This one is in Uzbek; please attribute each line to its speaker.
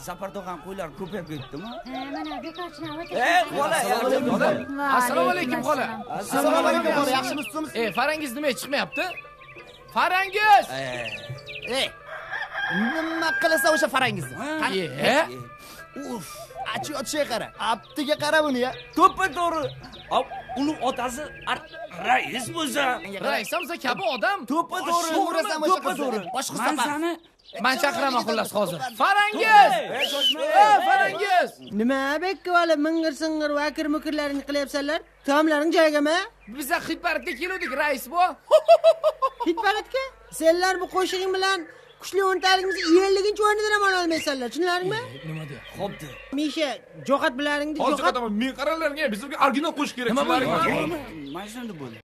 Speaker 1: Safar to'g'an qo'ylar ko'payib ketdimi?
Speaker 2: Mana bekorchini
Speaker 1: Xola,
Speaker 3: Assalomu alaykum xola.
Speaker 4: Assalomu alaykum xola, yaxshimisiz?
Speaker 3: Farangiz nima chiqmayapti? Farangiz!
Speaker 4: Nima qilasa o'sha farangizni?
Speaker 3: Uf,
Speaker 4: Achi yotishiga qara. Aptiga qara buni ya.
Speaker 1: to'ppa-to'g'ri. Uni otasi rais bo'lsa,
Speaker 3: raisamsa kabi odam.
Speaker 1: to'ppa-to'g'ri.
Speaker 4: To'g'risan o'sha qizni. Boshqa
Speaker 1: Men
Speaker 4: safar.
Speaker 1: seni
Speaker 3: Men chaqiraman xullas hozir. Farangiz! Farangiz!
Speaker 5: Nima bekkovali ming'ir-sing'ir vakir-mukirlaringni qilyapsanlar? Taomlaring joyigami?
Speaker 3: Biz xitparatga keldik, rais bu.
Speaker 5: Hitparatga? Senlar bu qo'shig'ing bilan kuchli o'ntaligimizni 50-chi o'rnidan ham ola olmaysanlar, tushunlaringmi?
Speaker 3: Nima deyapti?
Speaker 1: Xo'pdi.
Speaker 5: Misha, jo'qat bilaringni
Speaker 6: Hozir
Speaker 5: jo'qat.
Speaker 6: qataman, men qaralaringga bizga original qo'shiq kerak.
Speaker 3: Nima bo'ldi?
Speaker 1: Mana shunda bo'ldi.